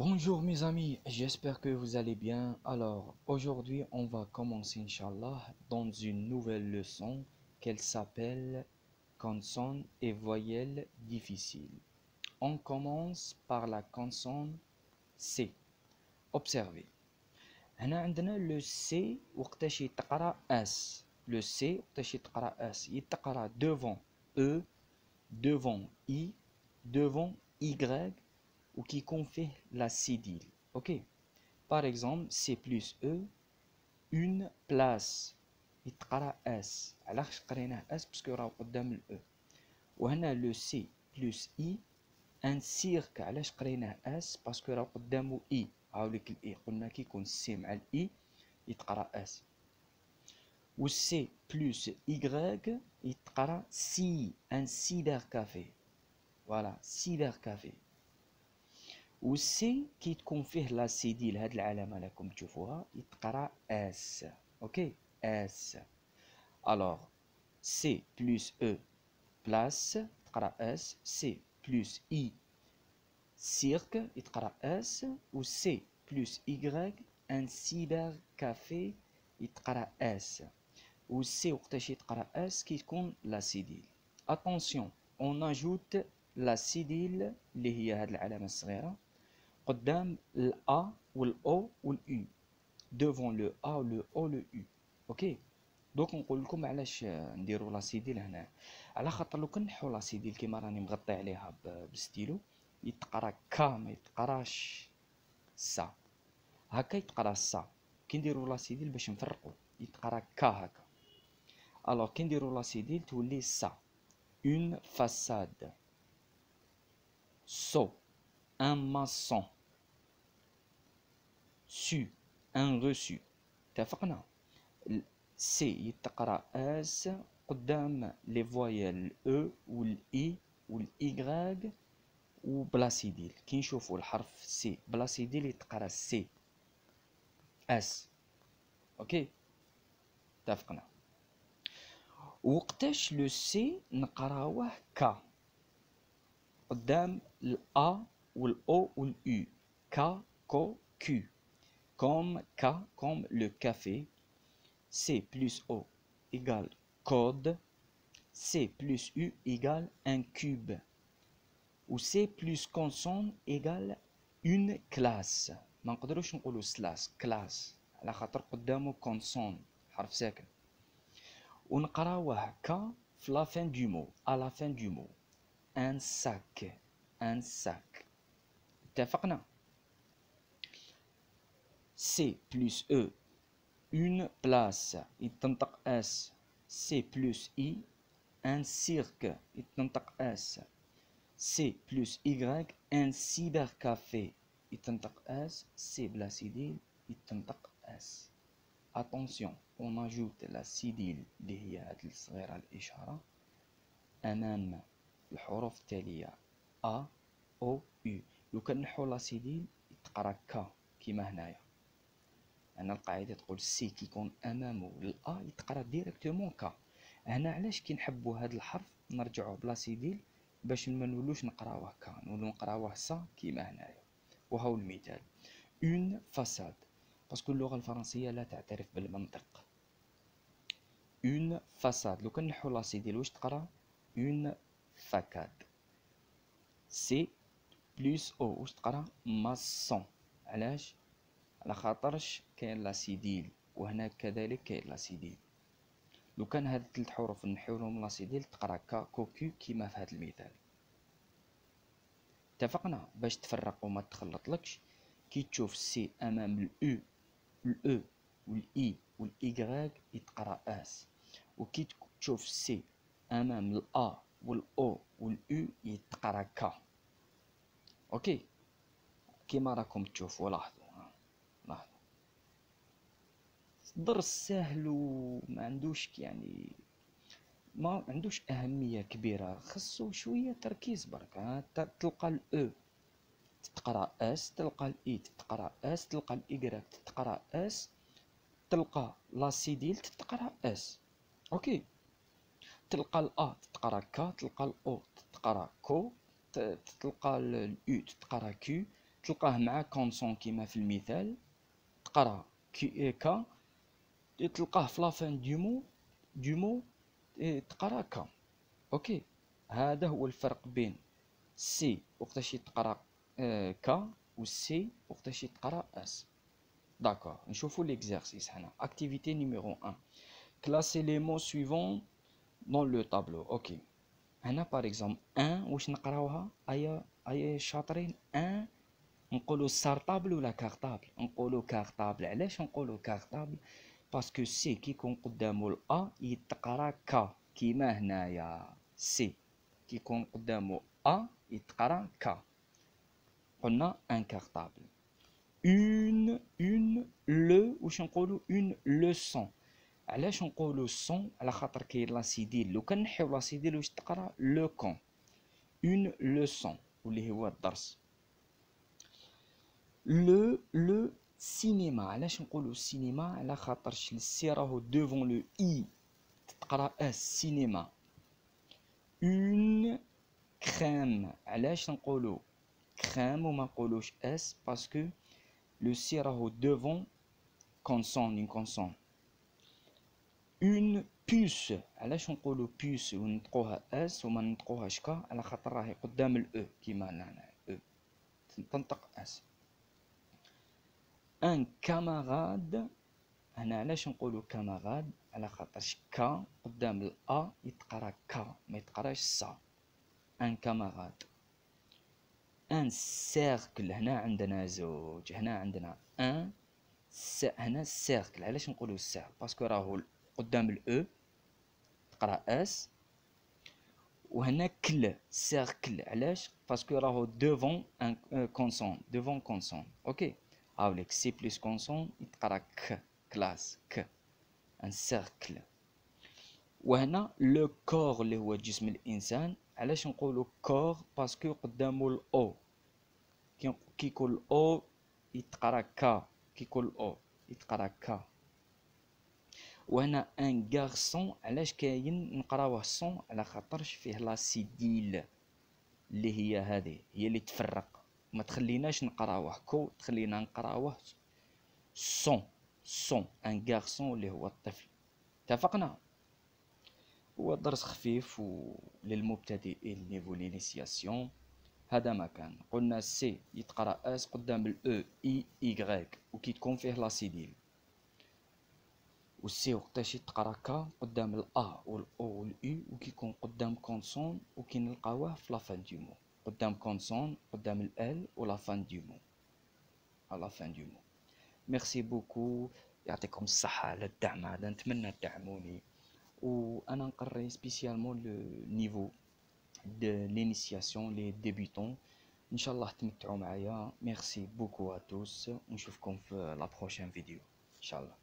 Bonjour mes amis, j'espère que vous allez bien. Alors, aujourd'hui, on va commencer, Inch'Allah, dans une nouvelle leçon qu'elle s'appelle consonnes et voyelles difficiles. On commence par la consonne C. Observez. هنا عندنا le C وقتاش يتقرا S. Le C وقتاش يتقرا S. يتقرا devant E, devant I, devant Y ou qui confie la cédille. Ok. Par exemple, C plus E, une place. يتقرا S. علاش قريناه S باسكو راه قدام ال E. وهنا le C plus I, un cirque. علاش قريناه S باسكو راه قدامه I. هاوليك ال I. قلنا كي يكون C مع ال I يتقرا S. و C plus Y يتقرا C, un cybercafé. Voilà, cybercafé. و سي كي تكون فيه لا سي ديال هاد العلامه راكم تشوفوها يتقرا اس. اوكي اس. الوغ سي بلس او بلاس تقرا اس. سي بلس اي سيرك يتقرا اس. و سي بلس ايغريك ان سيبر كافي يتقرا اس. و سي وقتاش يتقرا اس كي تكون لا سيديل. اتونسيون اون اجوت لا سيديل اللي هي هاد العلامه الصغيره قدام ال A وال O وال U. devant le A le O le U. اوكي دوك نقول لكم علاش نديروا لا سيديل هنا. على خاطر لو كنحو لا سيديل كيما راني مغطي عليها بالستيلو يتقرا كا ما يتقراش سا. هكا يتقرا سا. كي نديروا لا سيديل باش نفرقوا يتقرا كا هكا. الوغ كي نديروا لا سيديل تولي سا. une façade. So, un maçon. su, un reçu. اتفقنا. سي يتقرا اس قدام لي فويال او والاي والاي وبلاسيديل. كي نشوفوا الحرف سي بلاسيديل يتقرا سي اس. اوكي اتفقنا. وقتاش لو سي نقراوه كا قدام الا والاو والاو. كا كو كو. comme K, comme le café. C plus O égale code. C plus U égale un cube. Ou C plus consonne égale une classe. ما نقدروش نقولوا سلاس كلاس على خاطر قدامه كونسون حرف ساكن. ونقراوه ك في لا فين دو مو. à la fin du mot. un sac. un sac. اتفقنا. C plus E, une place. يتنطق S. C plus I, un cirque. يتنطق S. C plus Y, un cybercafé. يتنطق S. C بلا سيديل يتنطق S. Attention, on ajoute la سيديل اللي هي هاد الصغيرة الإشارة أمام الحروف التالية A, O, U. لو كان نحو لا سيديل يتقرا ك كيما هنايا. هنا القاعده تقول سي كي يكون امامه الا يتقرا ديريكتومون كا. هنا علاش كي نحبوا هذا الحرف نرجعوه بلا سيديل باش ما نولوش نقراوه كا نولو نقراوه سا كيما هنايا. وهاو المثال اون فاساد باسكو اللغه الفرنسيه لا تعترف بالمنطق. اون فاساد لو كان نحو لا سيديل واش تقرا اون فاكاد. سي بلس او واش تقرا ماسون. علاش؟ على خاطرش كاين لا سيديل وهنا كذلك كاين لا سيديل. لو كان هاد الثلاث حروف نحيولهم لا سيديل تقرا كا كوكو كيما في هاد المثال. اتفقنا باش تفرق وما تخلطلكش. كي تشوف سي امام الاو الاو والاي والاي يتقرا اس. وكي تشوف سي امام الا والاو والاو يتقرا كا. اوكي كيما راكم تشوفوا. لاحظوا درس سهل وما عندوش يعني ما عندوش أهمية كبيرة. خصو شوية تركيز برك. تلقى الأو تتقرا اس. تلقى الإي تتقرا اس. تلقى الإيكغيك تتقرا اس. تلقى لا سيديل تتقرا اس. أوكي تلقى الأ تتقرا كا. تلقى الأو تتقرا كو. تلقى الأو تتقرا كيو. تلقاه مع كونسون كيما في المثال، تقرا ك، تلقاه في لافان دو مو تقرا ك. اوكي، هذا هو الفرق بين سي وقتاش تقرا ك، و سي وقتاش تقرا اس. داكور، نشوفوا ليكزارسيس هنا. اكتيفيتي نيميرو 1، كلاسي لي مو سويفون دون لو طابلو. اوكي، هنا باغ اكزومبل 1 واش نقراوها؟ ايا شاطرين. 1 نقولوا سارطابل ولا كارطابل؟ نقولوا كارطابل. علاش نقولوا كارطابل؟ باسكو سي كي يكون قدامو الأ يتقرا ك، كيما هنايا سي كي يكون قدامو أ يتقرا ك. قلنا ان كارطابل. اون لو واش نقولوا؟ اون لوسون. علاش نقولوا سون؟ على خاطر كاين لاسيديل. لو كان نحيو لاسيديل واش تقرا؟ لو كون. اون لوسون واللي هو الدرس. لو سينما. علاش نقولوا سينما؟ على خاطرش السي راهو دوفون لو اي تقرا اس سينما. اون كريم. علاش نقولوا كريم وما نقولوش اس؟ باسكو لو سي راهو دوفون كونسون، اون كونسون. اون بوس. علاش نقولوا بوس ونطقوها اس وما نطقوهاش ك؟ على خاطر راهي قدام الاو كيما هنا او تنطق اس. ان كاماراد. هنا علاش نقولوا كاماراد؟ على خاطرش ك قدام الأ يتقرا ك ما يتقراش سا. ان كاماراد. ان سيركل. هنا عندنا زوج، هنا عندنا ان هنا سيركل. علاش نقولوا سيركل؟ باسكو راهو قدام الأو تقرا اس، وهنا كل سيركل. علاش؟ باسكو راهو دوفون ان كونسون، دوفون كونسون. اوكي، هاوليك سي بلس كونسون يتقرا ك، كلاس ك، ان سيركل. وهنا لو كور اللي هو جسم الانسان. علاش نقولوا كور؟ باسكو قدامه الاو، كي يكون الاو يتقرا ك، كي يكون الاو يتقرا ك. وهنا ان غارسون. علاش كاين نقراوه سون؟ على خاطرش فيه لاسيديل اللي هي هذه هي اللي تفرق، ما تخليناش نقراوه كو، تخلينا نقراوه سون. سون ان غارسون اللي هو الطفل. اتفقنا؟ هو درس خفيف للمبتدئين نيفو لينيسياسيون. هذا ما كان. قلنا سي يتقرا اس قدام الاو اي ايغريك وكي تكون فيه لاسيديل، والسي وقتاش يتقرا كا قدام الا والاو والاي وكي يكون قدام كونسون وكي نلقاوه في لافان دو مو، قدام كونسون قدام ال ولا فان دو مو، على فان دو مو. ميرسي بوكو، يعطيكم الصحة على الدعم هذا، نتمنى تدعموني. وانا نقري سبيسيالمون لو نيفو de l'initiation les débutants. ان شاء الله تمتعوا معايا. ميرسي بوكو ا توس ونشوفكم في لا بروشين فيديو ان شاء الله.